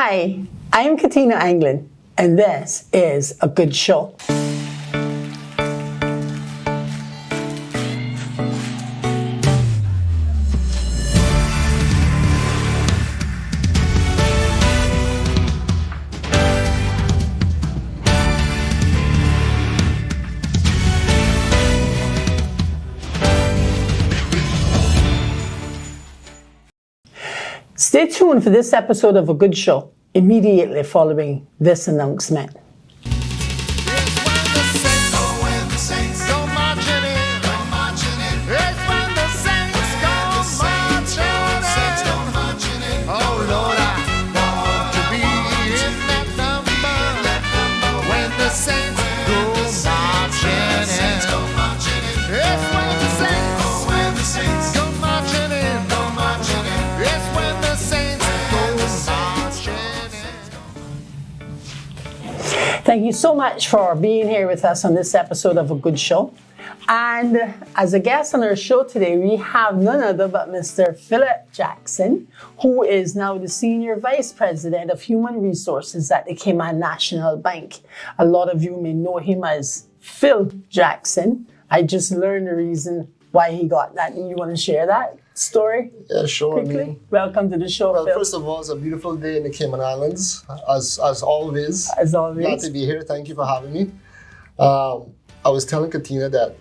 Hi, I'm Katina Anglin, and this is A Good Show. Stay tuned for this episode of A Good Show, immediately following this announcement. Thank you so much for being here with us on this episode of A Good Show. And as a guest on our show today, we have none other but Mr. Phillip Jackson, who is now the Senior Vice President of Human Resources at the Cayman National Bank. A lot of you may know him as Phil Jackson. I just learned the reason why he got that. You want to share that story? Yeah, sure. Quickly? Welcome to the show, Well, Phil. first of all, it's a beautiful day in the Cayman Islands, as always. As always. Glad to be here. Thank you for having me. I was telling Katina that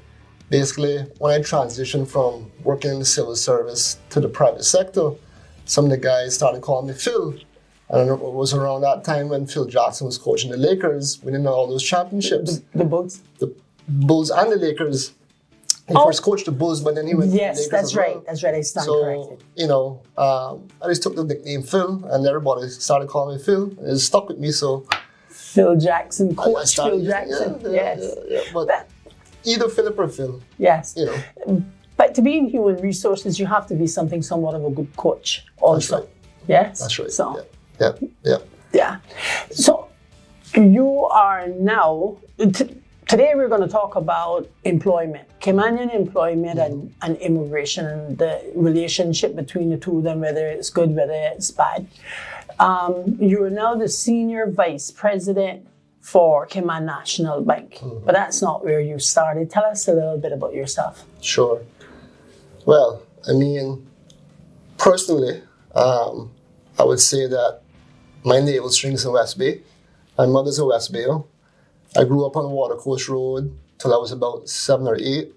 basically when I transitioned from working in the civil service to the private sector, some of the guys started calling me Phil. And it was around that time when Phil Jackson was coaching the Lakers, winning all those championships. The Bulls? The Bulls and the Lakers. He first coached the Bulls, but then he went to the Lakers that's as right. well. That's right. I stand So, corrected. you know, I just took the nickname Phil, and everybody started calling me Phil. It stuck with me, so Phil Jackson, I Coach started Phil Jackson. Yeah. But either Philip or Phil, Yes. you know. But to be in human resources, you have to be somewhat of a good coach also. That's right. Yes? That's right. So, Yeah. So, you are now... Today we're going to talk about employment, Caymanian employment and immigration, and the relationship between the two of them, whether it's good, whether it's bad. You are now the Senior Vice President for Cayman National Bank, but that's not where you started. Tell us a little bit about yourself. Sure. Well, I mean, personally, I would say that my navel strings in West Bay. My mother's a West Bayer. I grew up on Watercoast Road till I was about 7 or 8.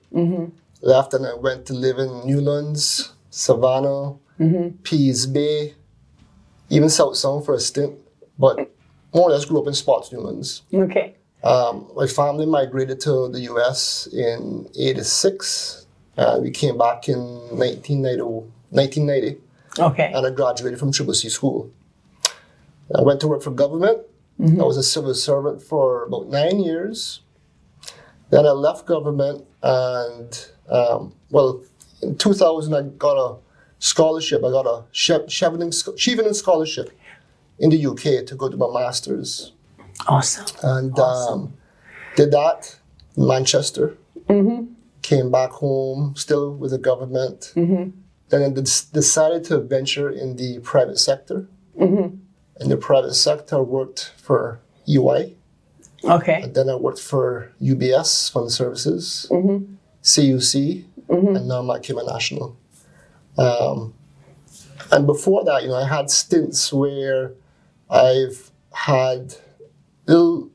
Left and I went to live in Newlands, Savannah, Pease Bay, even South Sound for a stint, but more or less grew up in Spots, Newlands. Okay. My family migrated to the US in 86. We came back in 1990, Okay. and I graduated from C school. I went to work for government. I was a civil servant for about 9 years. Then I left government and, in 2000 I got a scholarship. I got a Chevening scholarship in the UK to go to my master's. Awesome. And did that in Manchester. Came back home, still with the government. Then I decided to venture in the private sector. In the private sector, I worked for EY. Okay. And then I worked for UBS Fund Services, CUC, and now I'm at Cayman National. And before that, you know, I had stints where I've had little,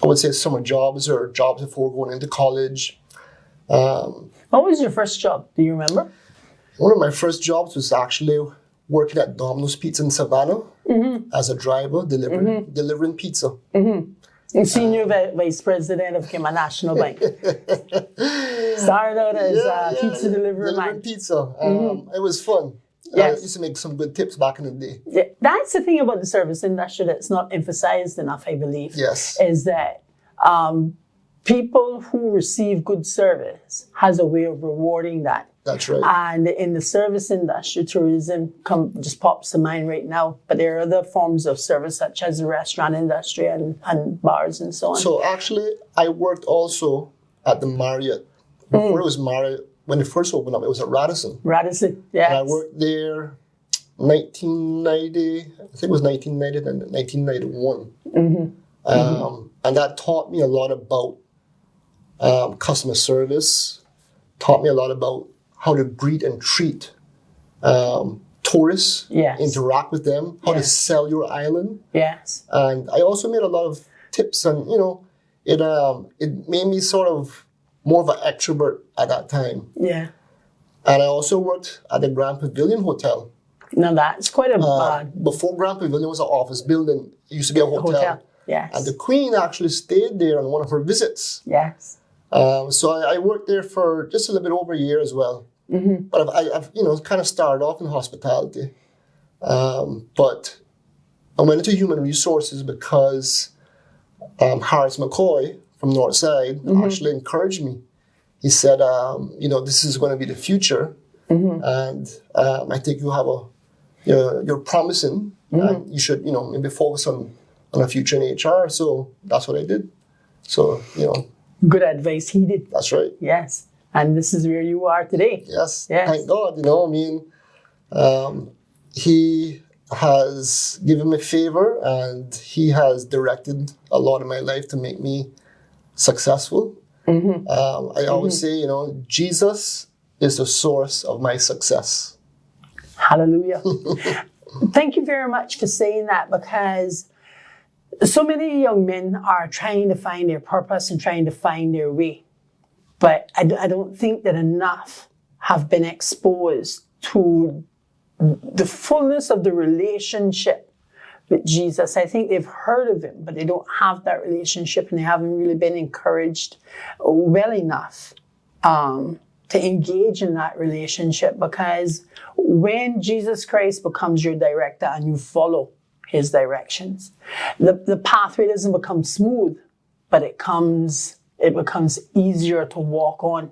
I would say, summer jobs or jobs before going into college. What was your first job? Do you remember? One of my first jobs was actually working at Domino's Pizza in Savannah as a driver, delivering pizza. And Senior Vice President of Cayman National Bank. Started out as pizza delivery man. Pizza. It was fun. Yes. I used to make some good tips back in the day. Yeah, that's the thing about the service industry that's not emphasized enough, I believe. Yes. Is that people who receive good service has a way of rewarding that. That's right. And in the service industry, tourism just pops to mind right now. But there are other forms of service, such as the restaurant industry and bars and so on. So actually, I worked also at the Marriott. Before it was Marriott, when it first opened up, it was at Radisson. Radisson, yes. And I worked there 1990, I think it was 1990 and 1991. And that taught me a lot about customer service, taught me a lot about how to greet and treat tourists, Yes. interact with them, how to Yes. sell your island. Yes. And I also made a lot of tips, and it made me sort of more of an extrovert at that time. Yeah. And I also worked at the Grand Pavilion Hotel. Now that's quite a Before Grand Pavilion was an office building, it used to be a hotel. Yes. And the Queen actually stayed there on one of her visits. Yes. So I worked there for just a little bit over a year as well. But I've kind of started off in hospitality. But I went into human resources because Harris McCoy from Northside actually encouraged me. He said, this is going to be the future. And I think you have you're promising, and you should, maybe focus on a future in HR. So that's what I did. So, Good advice heeded. that's right. Yes. And this is where you are today. Yes. Yes. Thank God, he has given me favor, and he has directed a lot of my life to make me successful. I always say, Jesus is the source of my success. Hallelujah. Thank you very much for saying that, because so many young men are trying to find their purpose and trying to find their way. But I don't think that enough have been exposed to the fullness of the relationship with Jesus. I think they've heard of him, but they don't have that relationship, and they haven't really been encouraged well enough to engage in that relationship. Because when Jesus Christ becomes your director and you follow his directions, the pathway doesn't become smooth, but it becomes easier to walk on,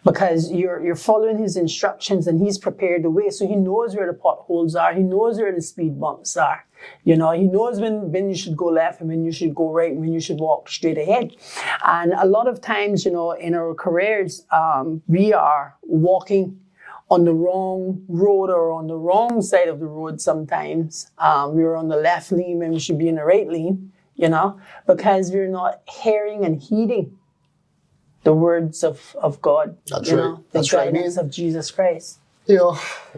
because you're following his instructions, and he's prepared the way. So he knows where the potholes are. He knows where the speed bumps are. He knows when you should go left and when you should go right and when you should walk straight ahead. And a lot of times, in our careers, we are walking on the wrong road or on the wrong side of the road sometimes. We're on the left lane when we should be in the right lane, because we're not hearing and heeding the words of God. That's right. The guidance of Jesus Christ.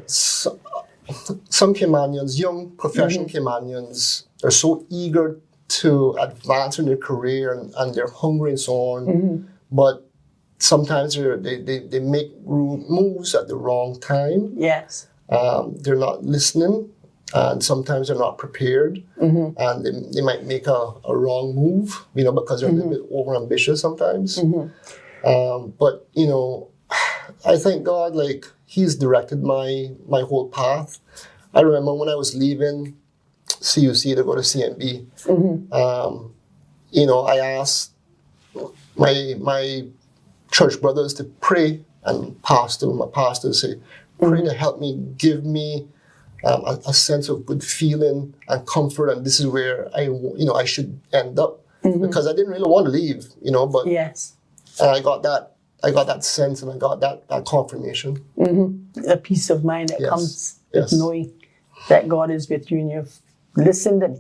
Some Caymanians, young professional Caymanians, are so eager to advance in their career, and they're hungry and so on. But sometimes they make moves at the wrong time. Yes. They're not listening, and sometimes they're not prepared, and they might make a wrong move, because they're a little bit overambitious sometimes. But I thank God, he's directed my whole path. I remember when I was leaving CUC to go to CMB, I asked my church brothers to pray, and my pastor say, pray to help me, give me a sense of good feeling and comfort, and this is where I should end up, because I didn't really want to leave, but yes, and I got that sense, and I got that confirmation. A peace of mind that comes with knowing that God is with you, and you've listened and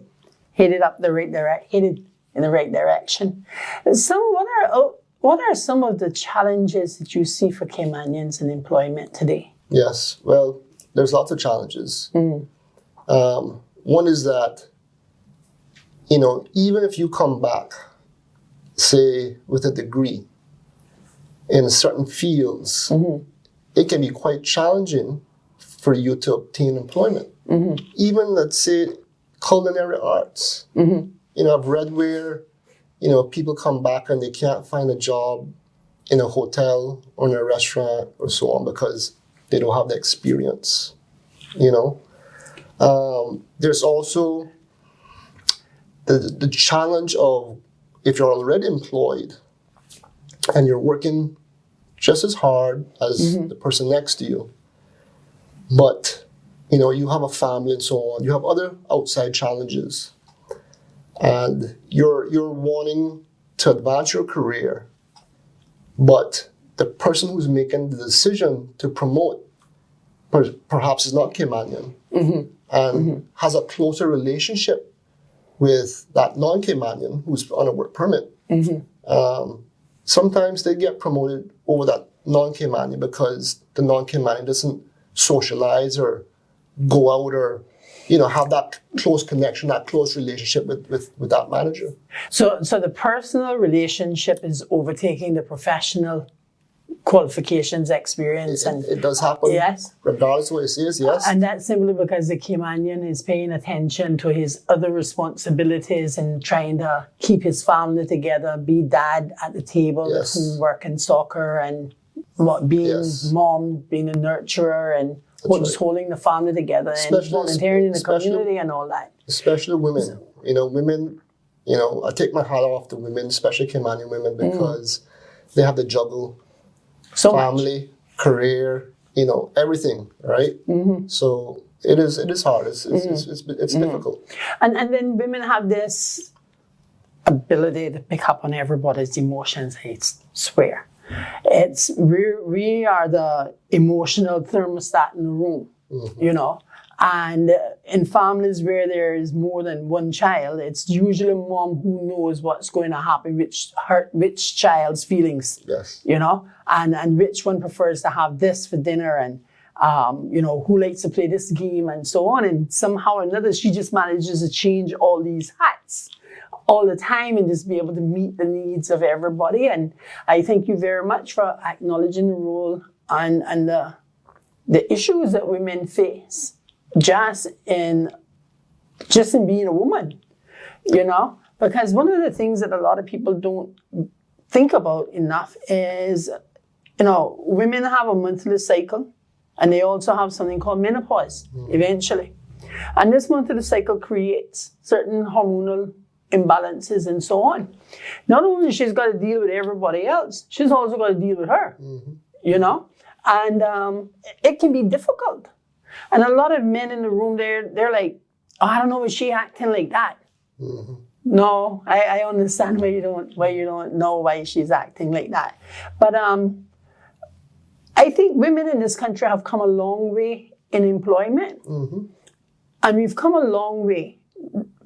headed in the right direction. So what are some of the challenges that you see for Caymanians in employment today? Yes, well, there's lots of challenges. One is that, even if you come back, say, with a degree in certain fields, it can be quite challenging for you to obtain employment. Even, let's say, culinary arts. I've read where, people come back and they can't find a job in a hotel or in a restaurant or so on because they don't have the experience, There's also the challenge of, if you're already employed and you're working just as hard as the person next to you, but, you have a family and so on, you have other outside challenges, and you're wanting to advance your career, but the person who's making the decision to promote perhaps is not Caymanian and has a closer relationship with that non-Caymanian who's on a work permit. Sometimes they get promoted over that non-Caymanian because the non-Caymanian doesn't socialize or go out or have that close connection, that close relationship with that manager. So the personal relationship is overtaking the professional qualifications, experience, and it does happen. Yes, regardless of what it says. Yes, and that's simply because the Caymanian is paying attention to his other responsibilities and trying to keep his family together, be dad at the table, yes, homework and soccer, and being mom, being a nurturer, and just holding the family together, and volunteering in the community and all that. Especially women. Women. I take my hat off to women, especially Caymanian women, because they have to juggle family, career, everything, right? So it is hard. It's difficult. And then women have this ability to pick up on everybody's emotions. I swear, we are the emotional thermostat in the room, And in families where there is more than one child, it's usually mom who knows what's going to happen, which child's feelings, yes, and which one prefers to have this for dinner, and who likes to play this game, and so on. And somehow or another, she just manages to change all these hats all the time and just be able to meet the needs of everybody. And I thank you very much for acknowledging the role and the issues that women face just in being a woman, because one of the things that a lot of people don't think about enough is, women have a monthly cycle, and they also have something called menopause eventually. And this monthly cycle creates certain hormonal imbalances and so on. Not only she's got to deal with everybody else, she's also got to deal with her, and it can be difficult. And a lot of men in the room, they're like, oh, I don't know, is she acting like that? No, I understand why you don't know why she's acting like that. But I think women in this country have come a long way in employment. And we've come a long way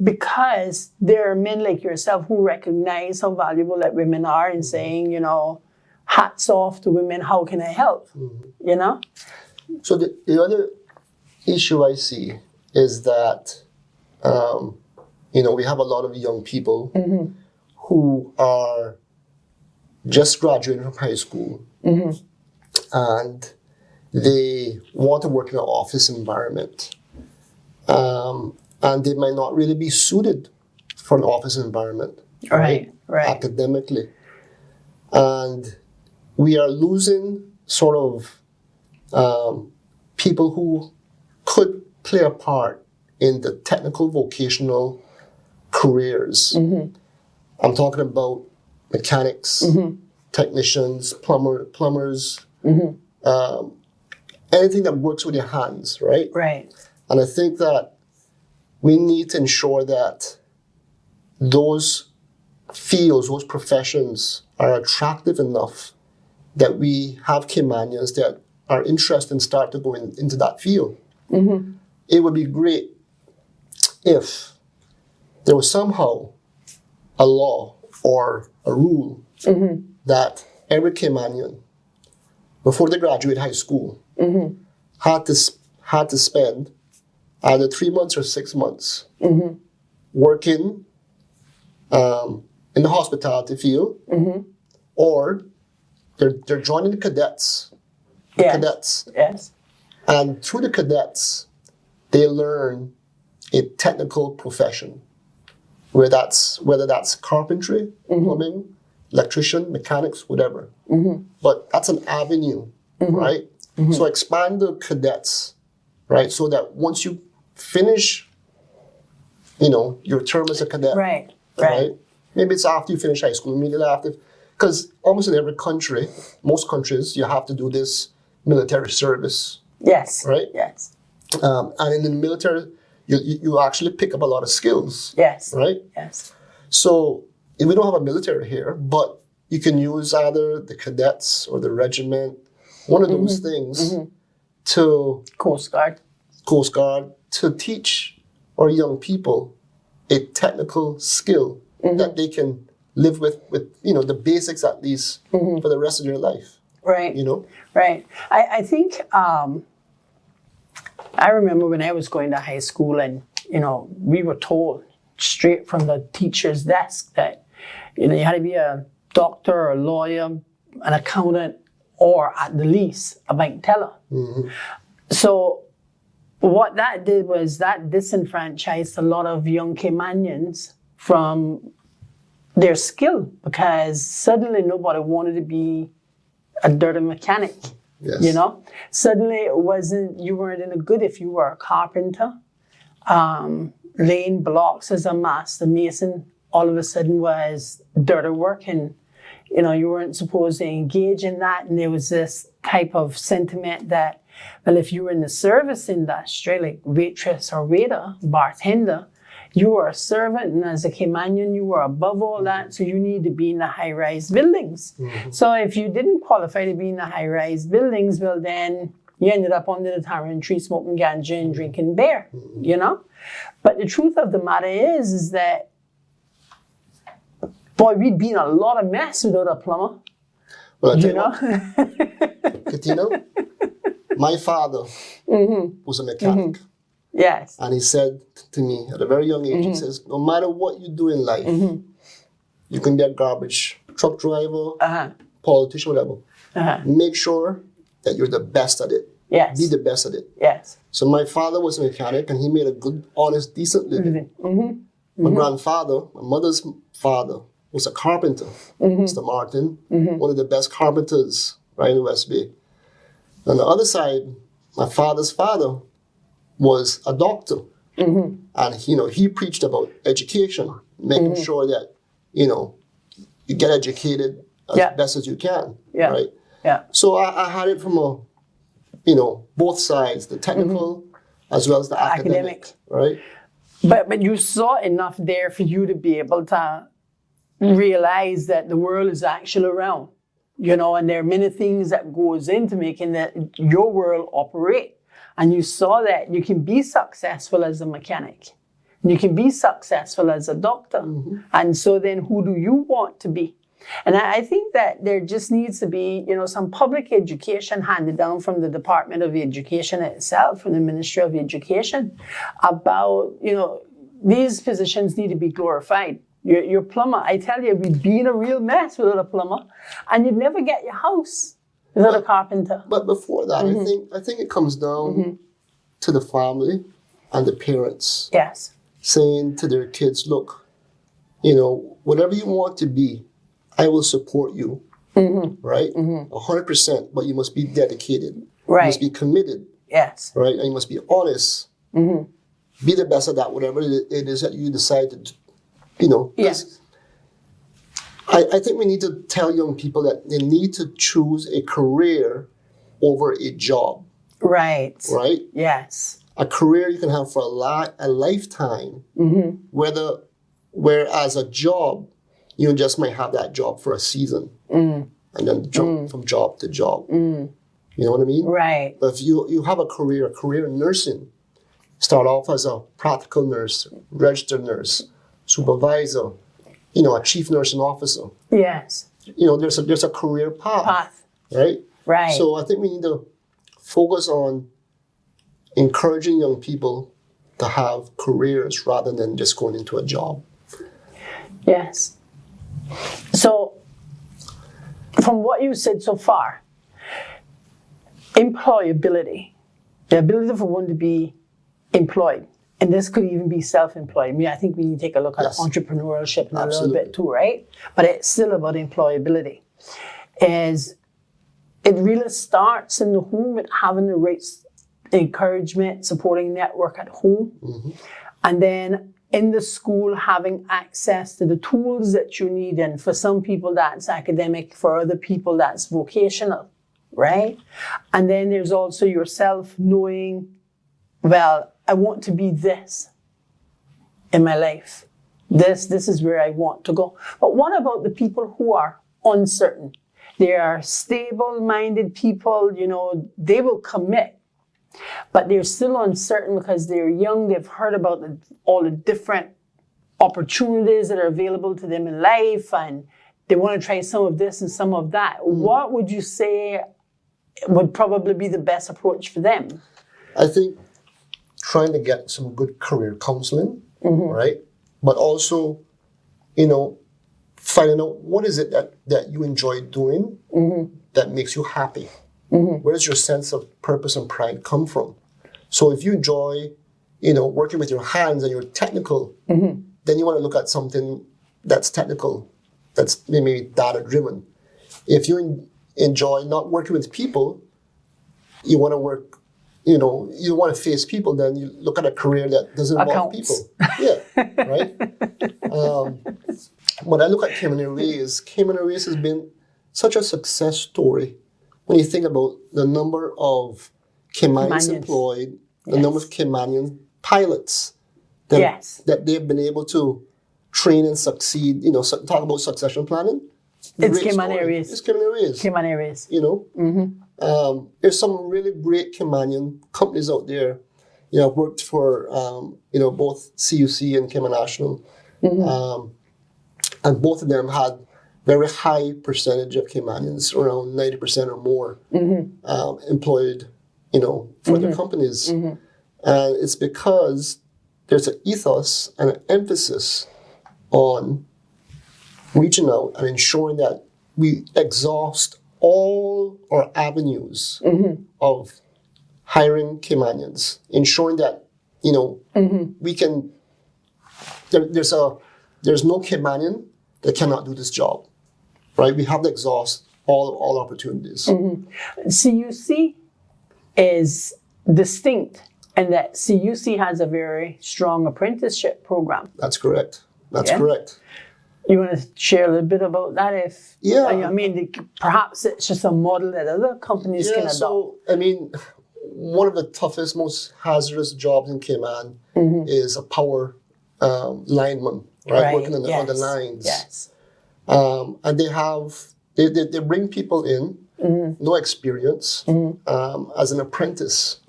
because there are men like yourself who recognize how valuable that women are and saying, hats off to women, how can I help? So the other issue I see is that, we have a lot of young people who are just graduating from high school and they want to work in an office environment. And they might not really be suited for an office environment, right. academically. And we are losing sort of people who could play a part in the technical vocational careers. I'm talking about mechanics, technicians, plumbers, anything that works with your hands, right? Right. And I think that we need to ensure that those fields, those professions are attractive enough that we have Caymanians that are interested and start to go into that field. It would be great if there was somehow a law or a rule that every Caymanian, before they graduate high school, had to spend either 3 months or 6 months working in the hospitality field, or they're joining the cadets. Yes. And through the cadets, they learn a technical profession, whether that's carpentry, plumbing, electrician, mechanics, whatever. But that's an avenue, right? So expand the cadets, right? So that once you finish, your term as a cadet, right? Maybe it's after you finish high school, immediately after, because almost in every country, most countries, you have to do this military service. Yes. Right? Yes. And in the military, you actually pick up a lot of skills. Yes. Right? Yes. So we don't have a military here, but you can use either the cadets or the regiment, one of those things, to Coast Guard. Coast Guard to teach our young people a technical skill that they can live with the basics at least for the rest of their life. Right. Right. I think I remember when I was going to high school and, we were told straight from the teacher's desk that, you had to be a doctor or a lawyer, an accountant, or at the least a bank teller. So what that did was that disenfranchised a lot of young Caymanians from their skill, because suddenly nobody wanted to be a dirty mechanic. Yes. Suddenly you weren't any good if you were a carpenter, laying blocks as a master mason. All of a sudden was dirty work, and you weren't supposed to engage in that. And there was this type of sentiment that, well, if you were in the service industry, like waitress or waiter, bartender, you were a servant, and as a Caymanian, you were above all that, so you need to be in the high-rise buildings. So if you didn't qualify to be in the high-rise buildings, well, then you ended up under the tamarind tree smoking ganja and drinking beer, But the truth of the matter is that, boy, we'd be in a lot of mess without a plumber, Katina, my father was a mechanic. Yes. And he said to me at a very young age, he says, no matter what you do in life, you can be a garbage truck driver, politician, whatever. Make sure that you're the best at it. Yes. Be the best at it. Yes. So my father was a mechanic, and he made a good, honest, decent living. My grandfather, my mother's father, was a carpenter, Mr. Martin, one of the best carpenters right in the West Bay. On the other side, my father's father was a doctor. And, he preached about education, making sure that, you get educated as best as you can, right? Yeah. So I had it from both sides, the technical as well as the academic, right? But you saw enough there for you to be able to realize that the world is actually around, and there are many things that goes into making your world operate. And you saw that you can be successful as a mechanic. You can be successful as a doctor. And so then who do you want to be? And I think that there just needs to be, some public education handed down from the Department of Education itself, from the Ministry of Education, about, these positions need to be glorified. Your plumber, I tell you, we'd be in a real mess without a plumber, and you'd never get your house without a carpenter. But before that, I think it comes down to the family and the parents. Yes. Saying to their kids, look, whatever you want to be, I will support you, right? 100%, but you must be dedicated. Right. You must be committed. Yes. Right? And you must be honest. Be the best at that, whatever it is that you decide to, Yes. I think we need to tell young people that they need to choose a career over a job. Right. Right? Yes. A career you can have for a lifetime, whereas a job, you just might have that job for a season and then jump from job to job. You know what I mean? Right. But if you have a career in nursing, start off as a practical nurse, registered nurse, supervisor, a chief nursing officer. Yes. There's a career path. Right? Right. So I think we need to focus on encouraging young people to have careers rather than just going into a job. Yes. So, from what you said so far, employability, the ability for one to be employed, and this could even be self-employed. I think we need to take a look at entrepreneurship in a little bit too, right? But it's still about employability. It really starts in the home with having the right encouragement, supporting network at home. And then in the school, having access to the tools that you need. And for some people, that's academic. For other people, that's vocational, right? And then there's also yourself knowing, well, I want to be this in my life. This is where I want to go. But what about the people who are uncertain? They are stable-minded people, they will commit but they're still uncertain because they're young. They've heard about all the different opportunities that are available to them in life, and they want to try some of this and some of that. What would you say would probably be the best approach for them? I think trying to get some good career counseling, right? But also, finding out what is it that you enjoy doing that makes you happy. Where does your sense of purpose and pride come from? So if you enjoy, working with your hands and you're technical, then you want to look at something that's technical, that's maybe data-driven. If you enjoy not working with people, you want to work, you want to face people, then you look at a career that doesn't involve people. Yeah, right? When I look at Cayman Airways has been such a success story. When you think about the number of Caymanians employed, the number of Caymanian pilots that they've been able to train and succeed, talk about succession planning. It's Cayman Airways. It's Cayman Airways. Cayman Airways. There's some really great Caymanian companies out there. I've worked for, both CUC and Cayman National. And both of them had very high percentage of Caymanians, around 90% or more, employed, for their companies. And it's because there's an ethos and an emphasis on reaching out and ensuring that we exhaust all our avenues of hiring Caymanians, ensuring that, we can, there's no Caymanian that cannot do this job. Right, we have to exhaust all opportunities. CUC is distinct in that CUC has a very strong apprenticeship program. That's correct. That's correct. You want to share a little bit about that? Perhaps it's just a model that other companies can adopt. So, one of the toughest, most hazardous jobs in Cayman is a power lineman, right? Working on the lines. Yes. And they bring people in, no experience, as an apprentice.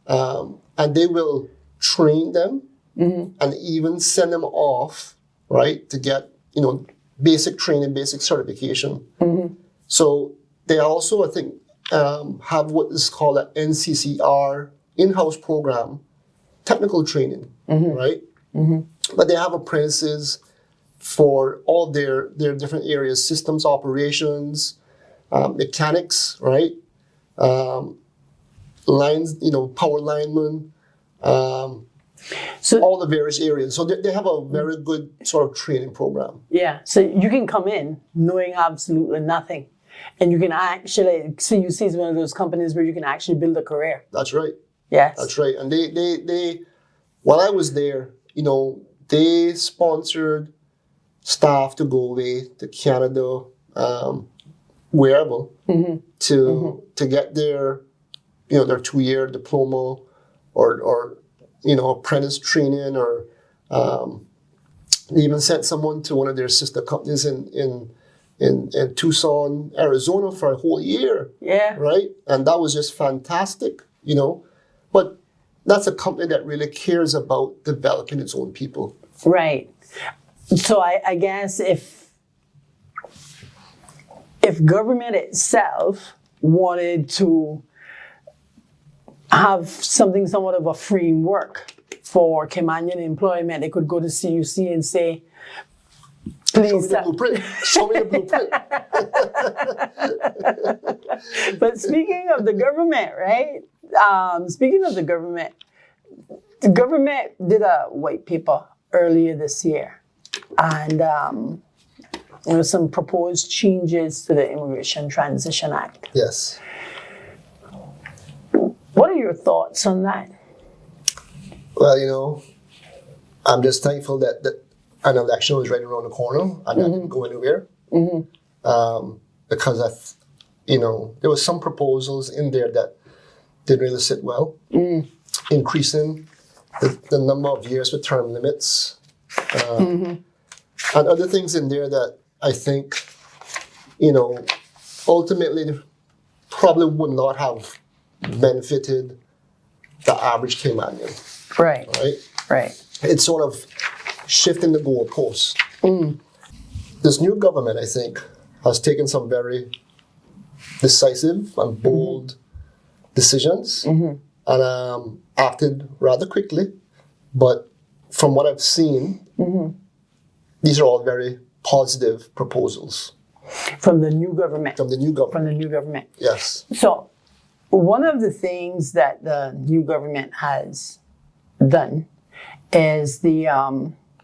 And they will train them and even send them off, right, to get, basic training, basic certification. So they also, I think, have what is called an NCCR in-house program, technical training, right? But they have apprentices for all their different areas, systems operations, mechanics, right? Lines, power linemen, all the various areas. So they have a very good sort of training program. Yeah, so you can come in knowing absolutely nothing. And you can actually, CUC is one of those companies where you can actually build a career. That's right. Yes. That's right. And they while I was there, they sponsored staff to go away to Canada, wherever, to get their 2-year diploma or apprentice training, or they even sent someone to one of their sister companies in Tucson, Arizona for a whole year. Yeah. Right? And that was just fantastic, But that's a company that really cares about developing its own people. Right. So I guess if government itself wanted to have somewhat of a framework for Caymanian employment, they could go to CUC and say, please. Show me the blueprint. Show me the blueprint. But speaking of the government, right? The government did a white paper earlier this year. And there were some proposed changes to the Immigration Transition Act. Yes. What are your thoughts on that? Well, I'm just thankful that an election was right around the corner and that didn't go anywhere. Because there were some proposals in there that didn't really sit well. Increasing the number of years with term limits. And other things in there that I think, ultimately probably would not have benefited the average Caymanian. Right. Right? Right. It's sort of shifting the goalposts. This new government, I think, has taken some very decisive and bold decisions and acted rather quickly. But from what I've seen, these are all very positive proposals. From the new government. From the new government. From the new government. Yes. So, one of the things that the new government has done is the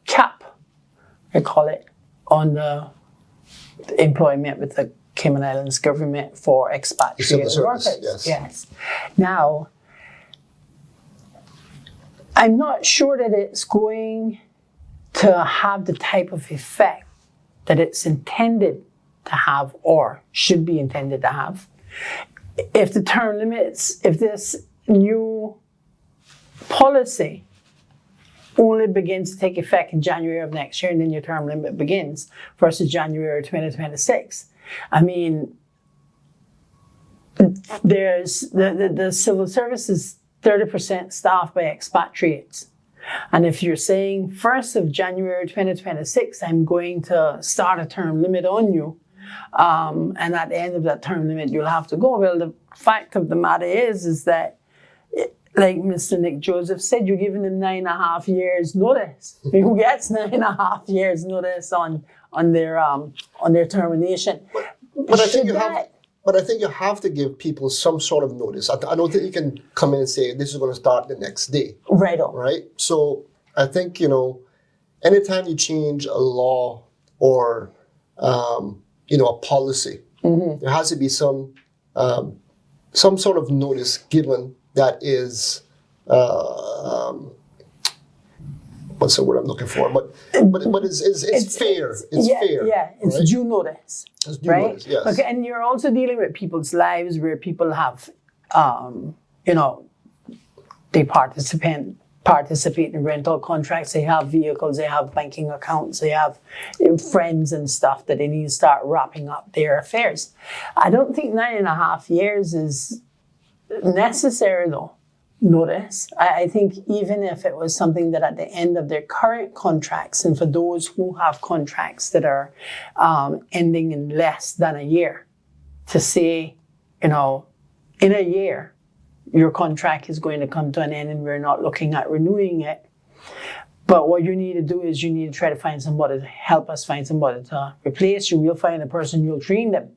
cap, I call it, on the employment with the Cayman Islands government for expatriate workers. Yes. Now, I'm not sure that it's going to have the type of effect that it's intended to have or should be intended to have. If the term limits, if this new policy only begins to take effect in January of next year and then your term limit begins versus January 2026, I mean, there's the civil service is 30% staffed by expatriates. And if you're saying 1st of January 2026, I'm going to start a term limit on you, and at the end of that term limit, you'll have to go. Well, the fact of the matter is that, like Mr. Nick Joseph said, you're giving them 9.5 years notice. I mean, who gets 9.5 years notice on their termination? But I think you have to give people some sort of notice. I don't think you can come in and say, this is going to start the next day. Right on. Right? So I think, anytime you change a law or, a policy, there has to be some sort of notice given that is, what's the word I'm looking for? But it's fair. It's fair. Yeah, it's right? due notice. It's due right? notice, yes. Okay, and you're also dealing with people's lives where people have, they participate in rental contracts, they have vehicles, they have banking accounts, they have friends and stuff that they need to start wrapping up their affairs. I don't think 9.5 years is necessary though. Notice. I think even if it was something that at the end of their current contracts, and for those who have contracts that are ending in less than a year, to say, in a year, your contract is going to come to an end and we're not looking at renewing it. But what you need to do is you need to try to find somebody to help us find somebody to replace you. We'll find a person, you'll train them,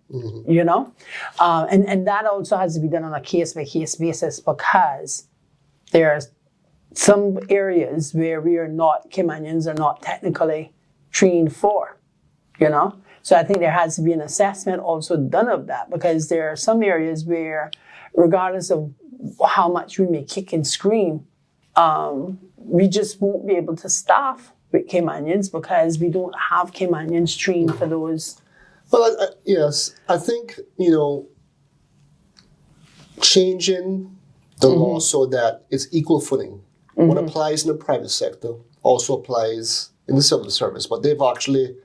And that also has to be done on a case-by-case basis because there are some areas where Caymanians are not technically trained for, So I think there has to be an assessment also done of that because there are some areas where, regardless of how much we may kick and scream, we just won't be able to staff with Caymanians because we don't have Caymanians trained for those. Well, yes, I think, changing the law so that it's equal footing. What applies in the private sector also applies in the civil service, but they've actually,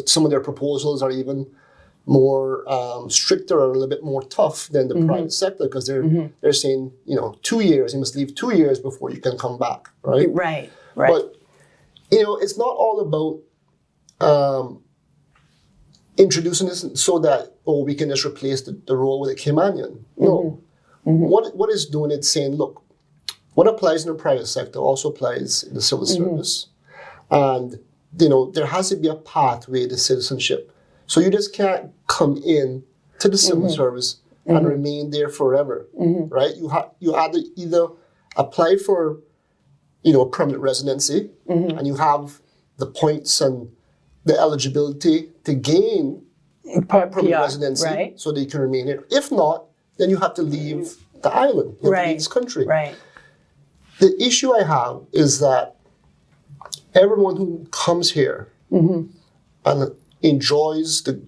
some of their proposals are even more stricter or a little bit more tough than the private sector because they're saying 2 years, you must leave 2 years before you can come back, right? Right. But it's not all about introducing this so that we can just replace the role with a Caymanian. No, what is doing it saying, look, what applies in the private sector also applies in the civil service, and there has to be a pathway to citizenship. So you just can't come in to the civil service and remain there forever, right? You either apply for, permanent residency, and you have the points and the eligibility to gain permanent residency, so that you can remain here. If not, then you have to leave the island, you have to leave this country. Right. The issue I have is that everyone who comes here and enjoys the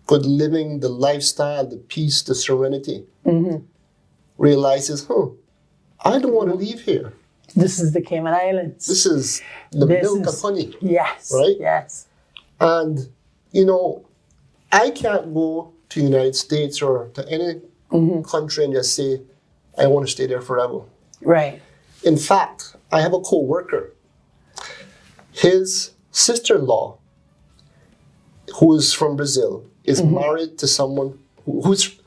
good living, the lifestyle, the peace, the serenity, realizes, I don't want to leave here. This is the Cayman Islands. This is the milk and honey. Yes. Right? Yes. And, I can't go to the United States or to any country and just say, I want to stay there forever. Right. In fact, I have a co-worker. His sister-in-law, who is from Brazil, is married to someone who's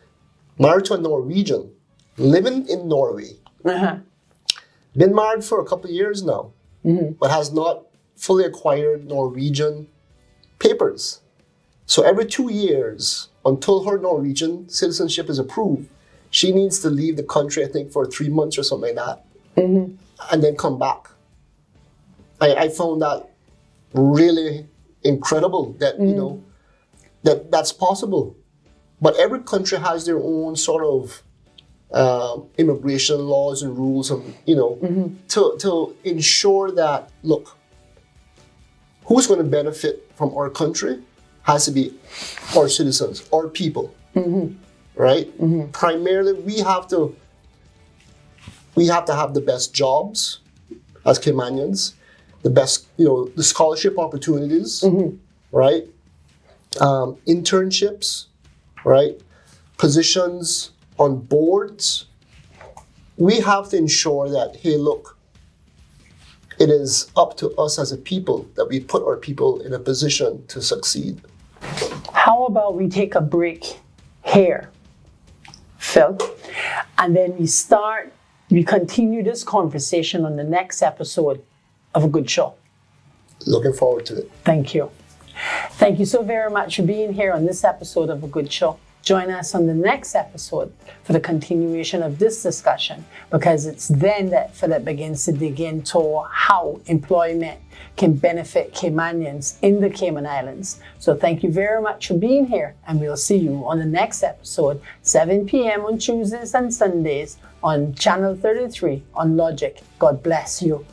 married to a Norwegian, living in Norway. Been married for a couple of years now, but has not fully acquired Norwegian papers. So every 2 years, until her Norwegian citizenship is approved, she needs to leave the country, I think, for 3 months or something like that, and then come back. I found that really incredible that, you know, that's possible. But every country has their own sort of immigration laws and rules, and you know, to ensure that, look, who's going to benefit from our country has to be our citizens, our people, right? Primarily, we have to have the best jobs as Caymanians, the best, you know, the scholarship opportunities, right? Internships, right? Positions on boards. We have to ensure that, hey, look, it is up to us as a people that we put our people in a position to succeed. How about we take a break here, Phil, and then we continue this conversation on the next episode of A Good Show. Looking forward to it. Thank you. Thank you so very much for being here on this episode of A Good Show. Join us on the next episode for the continuation of this discussion, because it's then that Philip begins to dig into how employment can benefit Caymanians in the Cayman Islands. So thank you very much for being here, and we'll see you on the next episode, 7 p.m. on Tuesdays and Sundays on Channel 33 on Logic. God bless you.